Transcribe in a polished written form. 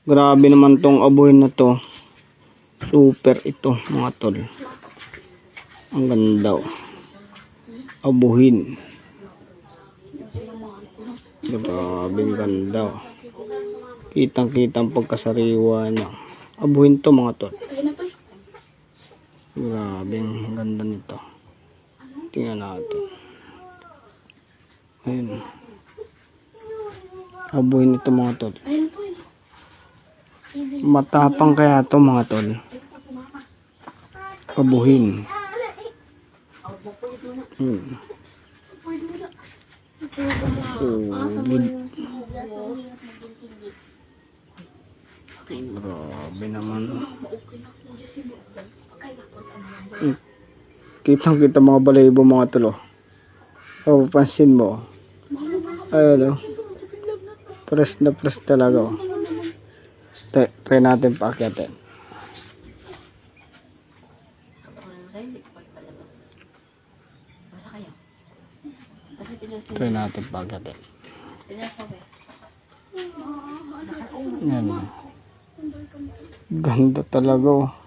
Grabe naman tong abuhin na to. Super ito mga tol. Ang ganda. Abuhin. Grabe ang ganda. Kitang-kitang pagkasariwa niya. Abuhin to mga tol. Grabe ang ganda nito. Tingnan natin. Ayun. Abuhin ito mga tol. Matapang kaya to mga tol. Abuhin. Solid. Grabe naman. Kitang-kita mga balayibo mga tol. Oh, pansin mo. Ayun oh. Press na press talaga oh. Try natin paakyatin. Try natin paakyatin. Yan. Ganda talaga oh.